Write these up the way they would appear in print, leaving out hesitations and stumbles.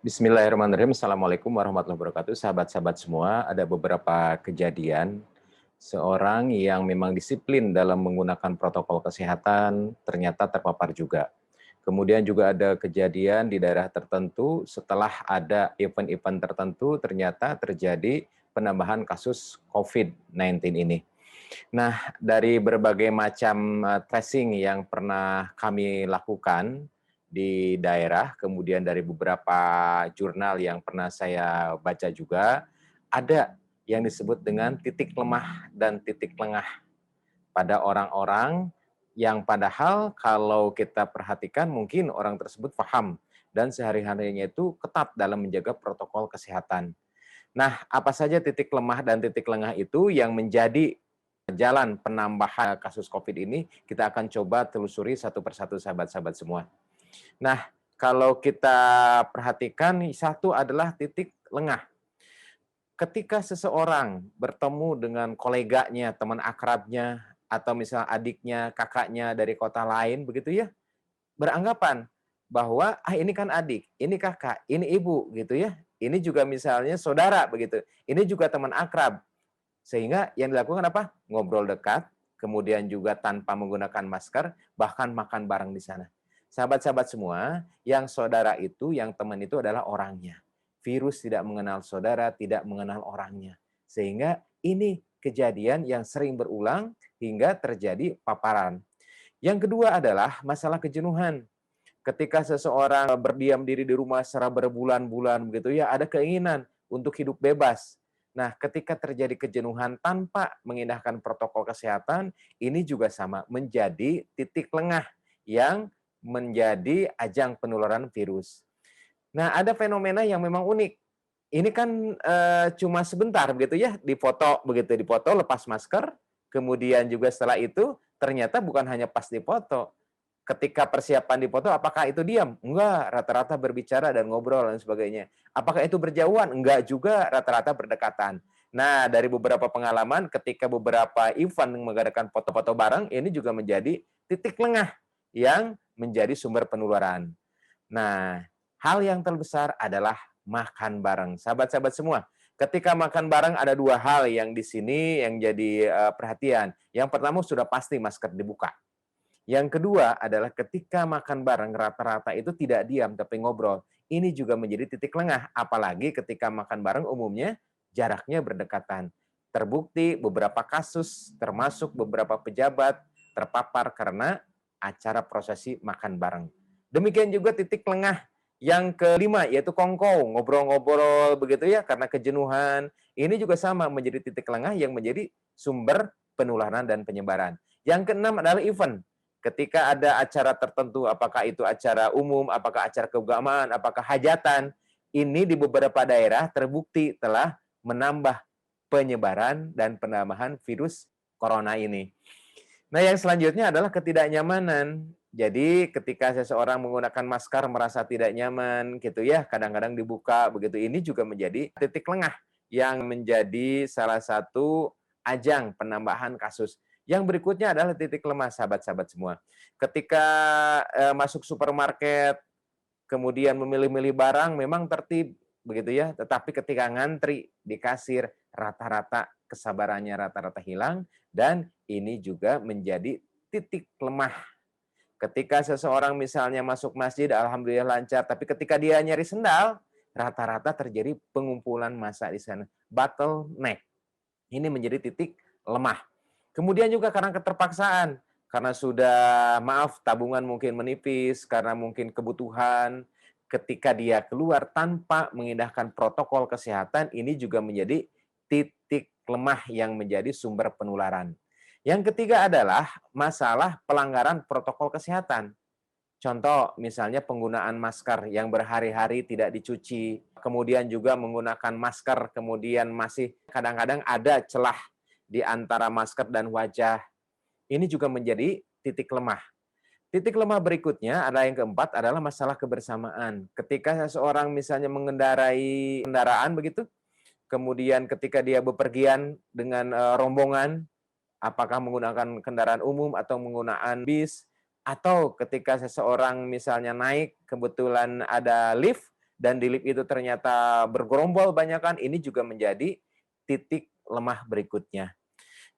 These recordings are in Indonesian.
Bismillahirrahmanirrahim. Assalamualaikum warahmatullahi wabarakatuh. Sahabat-sahabat semua, ada beberapa kejadian seorang yang memang disiplin dalam menggunakan protokol kesehatan ternyata terpapar juga. Kemudian juga ada kejadian di daerah tertentu setelah ada event-event tertentu ternyata terjadi penambahan kasus COVID-19 ini. Nah, dari berbagai macam tracing yang pernah kami lakukan di daerah, kemudian dari beberapa jurnal yang pernah saya baca juga, ada yang disebut dengan titik lemah dan titik lengah pada orang-orang yang padahal kalau kita perhatikan mungkin orang tersebut paham dan sehari-harinya itu ketat dalam menjaga protokol kesehatan. Nah, apa saja titik lemah dan titik lengah itu yang menjadi jalan penambahan kasus COVID ini, kita akan coba telusuri satu persatu sahabat-sahabat semua. Nah, kalau kita perhatikan, satu adalah titik lengah. Ketika seseorang bertemu dengan koleganya, teman akrabnya, atau misalnya adiknya, kakaknya dari kota lain, begitu ya, beranggapan bahwa, ah ini kan adik, ini kakak, ini ibu, gitu ya. Ini juga misalnya saudara, begitu. Ini juga teman akrab. Sehingga yang dilakukan apa? Ngobrol dekat, kemudian juga tanpa menggunakan masker, bahkan makan bareng di sana. Sahabat-sahabat semua, yang saudara itu, yang teman itu adalah orangnya. Virus tidak mengenal saudara, tidak mengenal orangnya. Sehingga ini kejadian yang sering berulang hingga terjadi paparan. Yang kedua adalah masalah kejenuhan. Ketika seseorang berdiam diri di rumah secara berbulan-bulan begitu ya, ada keinginan untuk hidup bebas. Nah, ketika terjadi kejenuhan tanpa mengindahkan protokol kesehatan, ini juga sama menjadi titik lengah yang menjadi ajang penularan virus. Nah, ada fenomena yang memang unik. Ini kan cuma sebentar begitu ya, dipoto begitu, dipoto lepas masker, kemudian juga setelah itu ternyata bukan hanya pas dipoto, ketika persiapan dipoto, apakah itu diam? Enggak, rata-rata berbicara dan ngobrol dan sebagainya. Apakah itu berjauhan? Enggak juga, rata-rata berdekatan. Nah, dari beberapa pengalaman ketika beberapa event mengadakan foto-foto bareng, ini juga menjadi titik lengah yang menjadi sumber penularan. Nah, hal yang terbesar adalah makan bareng. Sahabat-sahabat semua, ketika makan bareng ada dua hal yang di sini yang jadi perhatian. Yang pertama sudah pasti masker dibuka. Yang kedua adalah ketika makan bareng rata-rata itu tidak diam tapi ngobrol. Ini juga menjadi titik lengah, apalagi ketika makan bareng umumnya jaraknya berdekatan. Terbukti beberapa kasus termasuk beberapa pejabat terpapar karena acara prosesi makan bareng. Demikian juga titik lengah yang kelima yaitu kongkow, ngobrol-ngobrol begitu ya karena kejenuhan. Ini juga sama menjadi titik lengah yang menjadi sumber penularan dan penyebaran. Yang keenam adalah event. Ketika ada acara tertentu, apakah itu acara umum, apakah acara keagamaan, apakah hajatan, ini di beberapa daerah terbukti telah menambah penyebaran dan penambahan virus corona ini. Nah, yang selanjutnya adalah ketidaknyamanan. Jadi, ketika seseorang menggunakan masker merasa tidak nyaman, gitu ya, kadang-kadang dibuka, begitu. Ini juga menjadi titik lengah yang menjadi salah satu ajang penambahan kasus. Yang berikutnya adalah titik lemah, sahabat-sahabat semua. Ketika masuk supermarket, kemudian memilih-milih barang, memang tertib, begitu ya. Tetapi ketika ngantri di kasir, rata-rata kesabarannya rata-rata hilang, dan ini juga menjadi titik lemah. Ketika seseorang misalnya masuk masjid, alhamdulillah lancar, tapi ketika dia nyari sendal, rata-rata terjadi pengumpulan massa di sana. Bottleneck. Ini menjadi titik lemah. Kemudian juga karena keterpaksaan, karena sudah maaf tabungan mungkin menipis, karena mungkin kebutuhan, ketika dia keluar tanpa mengindahkan protokol kesehatan, ini juga menjadi titik lemah yang menjadi sumber penularan. Yang ketiga adalah masalah pelanggaran protokol kesehatan. Contoh, misalnya penggunaan masker yang berhari-hari tidak dicuci, kemudian juga menggunakan masker, kemudian masih kadang-kadang ada celah di antara masker dan wajah. Ini juga menjadi titik lemah. Titik lemah berikutnya adalah yang keempat adalah masalah kebersamaan. Ketika seseorang misalnya mengendarai kendaraan begitu, kemudian ketika dia bepergian dengan rombongan, apakah menggunakan kendaraan umum atau menggunakan bis, atau ketika seseorang misalnya naik, kebetulan ada lift, dan di lip itu ternyata bergerombol banyakan, ini juga menjadi titik lemah berikutnya.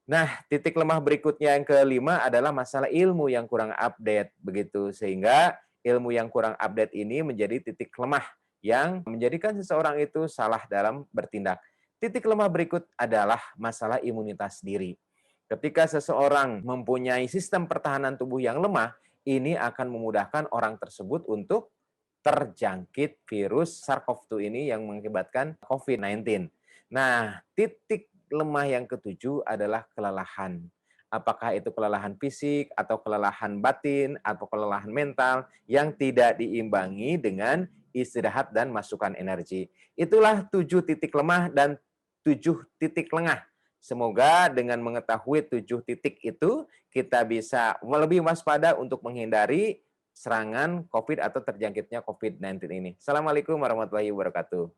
Nah, titik lemah berikutnya yang kelima adalah masalah ilmu yang kurang update, begitu. Sehingga ilmu yang kurang update ini menjadi titik lemah yang menjadikan seseorang itu salah dalam bertindak. Titik lemah berikut adalah masalah imunitas diri. Ketika seseorang mempunyai sistem pertahanan tubuh yang lemah, ini akan memudahkan orang tersebut untuk terjangkit virus SARS-CoV-2 ini yang mengakibatkan COVID-19. Nah, titik lemah yang ketujuh adalah kelelahan. Apakah itu kelelahan fisik atau kelelahan batin atau kelelahan mental yang tidak diimbangi dengan istirahat dan masukan energi. Itulah 7 titik lemah dan 7 titik lengah. Semoga dengan mengetahui 7 titik itu, kita bisa lebih waspada untuk menghindari serangan COVID atau terjangkitnya COVID-19 ini. Assalamualaikum warahmatullahi wabarakatuh.